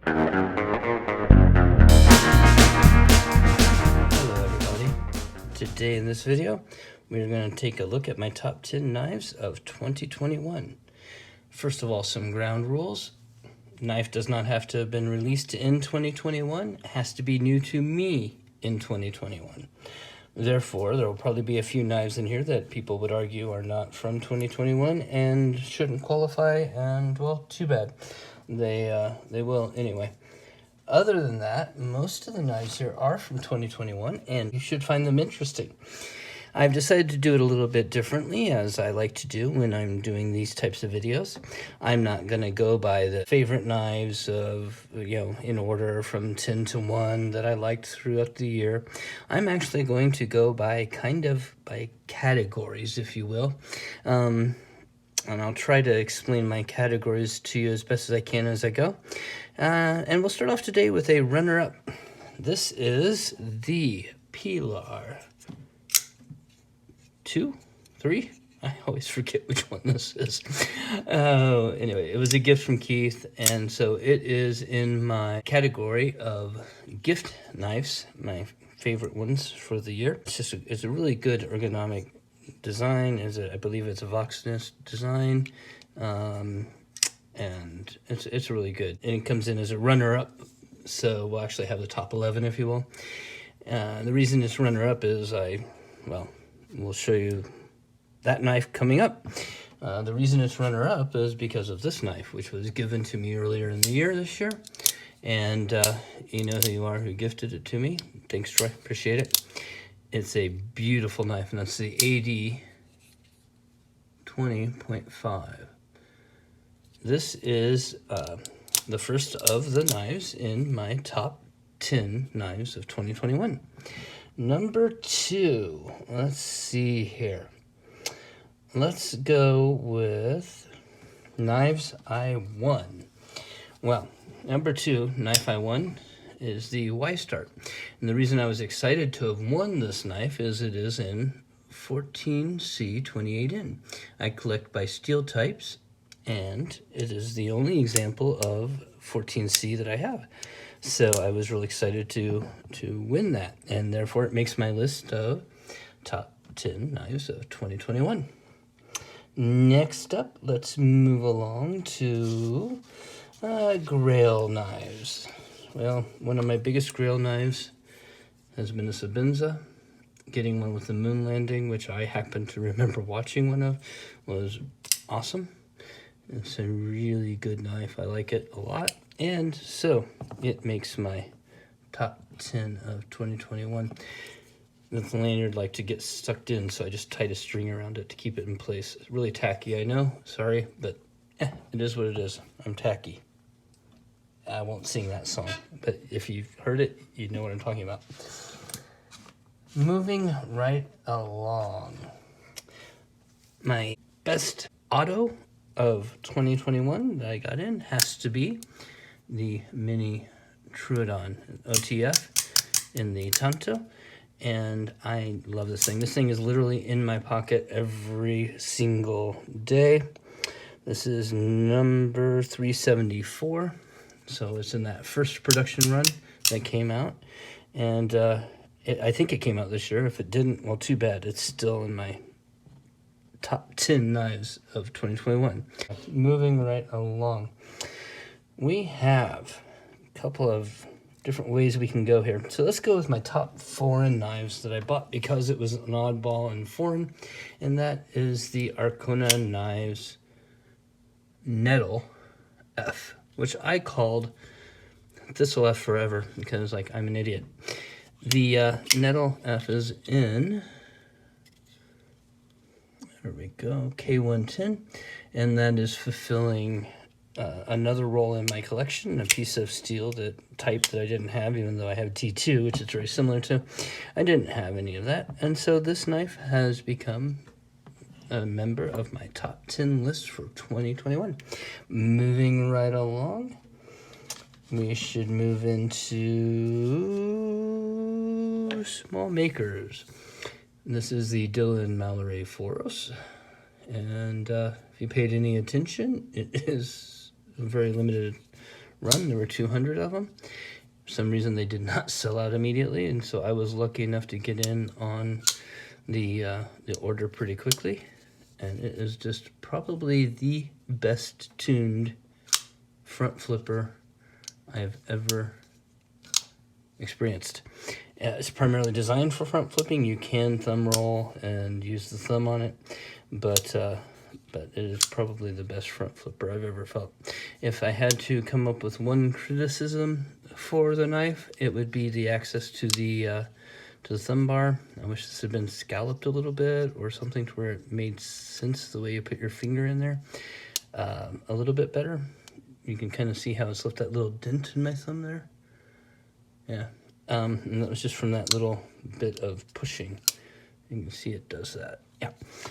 Hello everybody. Today in this video, we're going to take a look at my top 10 knives of 2021. First of all, some ground rules. Knife does not have to have been released in 2021. It has to be new to me in 2021. Therefore, there will probably be a few knives in here that people would argue are not from 2021 and shouldn't qualify, and well, too bad. They will anyway. Other than that, most of the knives here are from 2021, and you should find them interesting. I've decided to do it a little bit differently, as I like to do when I'm doing these types of videos. I'm not going to go by the favorite knives of, in order from 10 to 1 that I liked throughout the year. I'm actually going to go by by categories, if you will. And I'll try to explain my categories to you as best as I can as I go. And we'll start off today with a runner-up. This is the Pilar 2, 3. I always forget which one this is. Anyway, it was a gift from Keith, and so it is in my category of gift knives, my favorite ones for the year. It's a really good ergonomic design. I believe it's a Voxness design, and it's really good. And it comes in as a runner-up, so we'll actually have the top 11, if you will. The reason it's runner-up is we'll show you that knife coming up. The reason it's runner-up is because of this knife, which was given to me earlier in the year this year. And you know who you are who gifted it to me. Thanks, Troy. Appreciate it. It's a beautiful knife, and that's the AD 20.5. This is the first of the knives in my top 10 knives of 2021. Number 2, let's see here. Let's go with knives I won. Well, number 2 knife I won is the Y-Start. And the reason I was excited to have won this knife is it is in 14C 28N. I collect by steel types, and it is the only example of 14C that I have. So I was really excited to win that, and therefore it makes my list of top 10 knives of 2021. Next up, let's move along to Grail knives. Well, one of my biggest Grail knives has been a Sabinza. Getting one with the moon landing, which I happen to remember watching one of, was awesome. It's a really good knife. I like it a lot. And so it makes my top 10 of 2021. The lanyard like to get sucked in, so I just tied a string around it to keep it in place. It's really tacky, I know. Sorry, but it is what it is. I'm tacky. I won't sing that song, but if you've heard it, you know what I'm talking about. Moving right along. My best auto of 2021 that I got in has to be the Mini Troodon OTF in the Tanto, and I love this thing. This thing is literally in my pocket every single day. This is number 374, so it's in that first production run that came out, and I think it came out this year. If it didn't, well, too bad. It's still in my top 10 knives of 2021. Moving right along, we have a couple of different ways we can go here. So let's go with my top foreign knives that I bought because it was an oddball and foreign, and that is the Arcona Knives Nettle F, which I called Thistle F forever because, I'm an idiot. The Nettle F is in, there we go, K110, and that is fulfilling another role in my collection, a piece of steel type that I didn't have, even though I have T2, which it's very similar to. I didn't have any of that, and so this knife has become a member of my top 10 list for 2021. Moving right along, we should move into small makers. This is the Dylan Mallory Foros, and if you paid any attention, it is a very limited run. There were 200 of them. For some reason, they did not sell out immediately, and so I was lucky enough to get in on the order pretty quickly. And it is just probably the best tuned front flipper I have ever experienced. It's primarily designed for front flipping. You can thumb roll and use the thumb on it, but it is probably the best front flipper I've ever felt. If I had to come up with one criticism for the knife, it would be the access to the thumb bar. I wish this had been scalloped a little bit or something to where it made sense the way you put your finger in there a little bit better. You can kind of see how it's left that little dent in my thumb there. Yeah, and that was just from that little bit of pushing. You can see it does that. Yeah.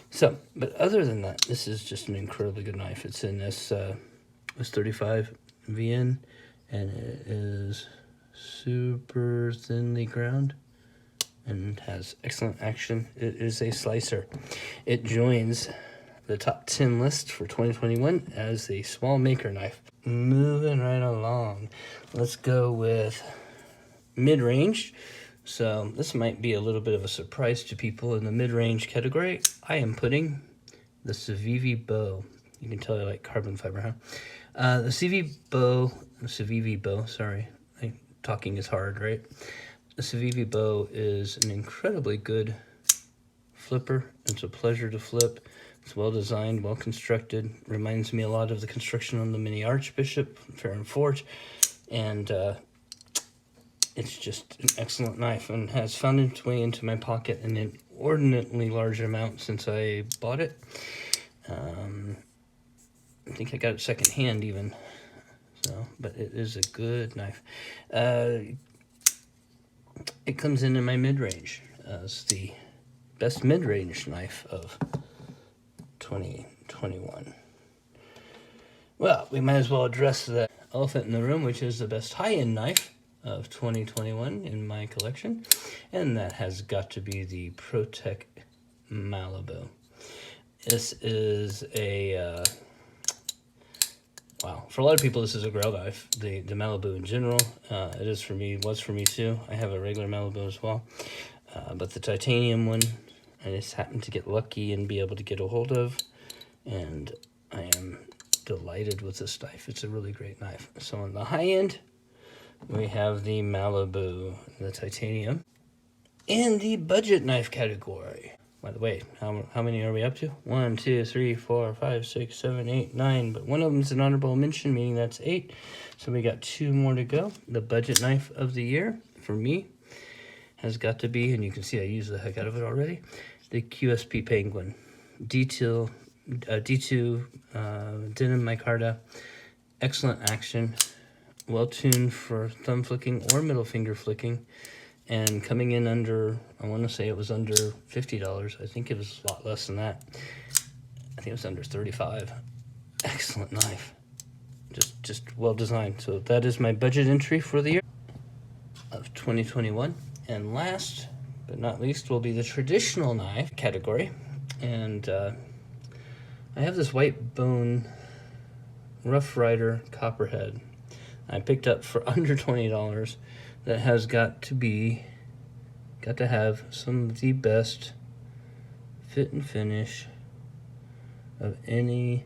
So, but other than that, this is just an incredibly good knife. It's in this 35 VN, and it is super thinly ground and has excellent action. It is a slicer. It joins the top 10 list for 2021 as a small maker knife. Moving right along, let's go with mid-range. So this might be a little bit of a surprise to people in the mid-range category. I am putting the Civivi bow. You can tell I like carbon fiber, huh? The Civivi bow, sorry. Talking is hard, right? The Civivi bow is an incredibly good flipper. It's a pleasure to flip. It's well designed, well constructed. Reminds me a lot of the construction on the Mini Archbishop, Fair and Forge. And it's just an excellent knife and has found its way into my pocket in an inordinately large amount since I bought it. I think I got it secondhand even. So, but it is a good knife. It comes in my mid-range as the best mid-range knife of 2021. Well, we might as well address the elephant in the room, which is the best high-end knife of 2021 in my collection, and that has got to be the ProTech Malibu. This is a wow, for a lot of people this is a Grail knife. The Malibu in general, it is for me, was for me too. I have a regular Malibu as well, but the titanium one I just happened to get lucky and be able to get a hold of, and I am delighted with this knife. It's a really great knife. So on the high end, we have the Malibu, the titanium. In the budget knife category, by the way, how many are we up to? 1, 2, 3, 4, 5, 6, 7, 8, 9. But one of them is an honorable mention, meaning that's 8. So we got 2 more to go. The budget knife of the year, for me, has got to be, and you can see I use the heck out of it already, the QSP Penguin. D2 denim micarta, excellent action. Well tuned for thumb flicking or middle finger flicking, and coming in under, I want to say it was under $50. I think it was a lot less than that. I think it was under 35. Excellent knife, just well designed. So that is my budget entry for the year of 2021. And last but not least will be the traditional knife category, and I have this white bone Rough Rider Copperhead I picked up for under $20 that has got to have some of the best fit and finish of any.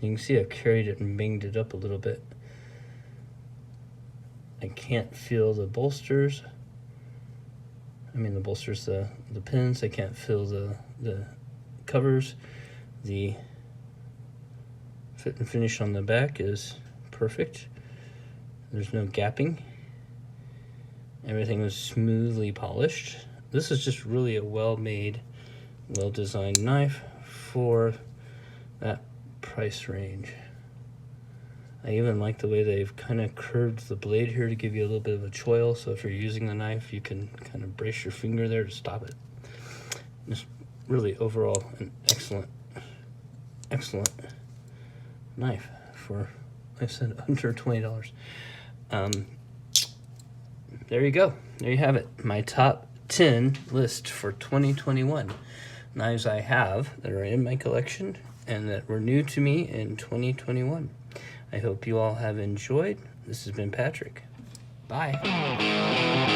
You can see I've carried it and banged it up a little bit. I can't feel the bolsters. I mean the bolsters, the pins. I can't feel the covers. The fit and finish on the back is perfect. There's no gapping. Everything was smoothly polished. This is just really a well-made, well-designed knife for that price range. I even like the way they've kind of curved the blade here to give you a little bit of a choil, so if you're using the knife, you can kind of brace your finger there to stop it. Just really overall an excellent knife for, like I said, under $20. There you go. There you have it. My top 10 list for 2021. Knives I have that are in my collection and that were new to me in 2021. I hope you all have enjoyed. This has been Patrick. Bye.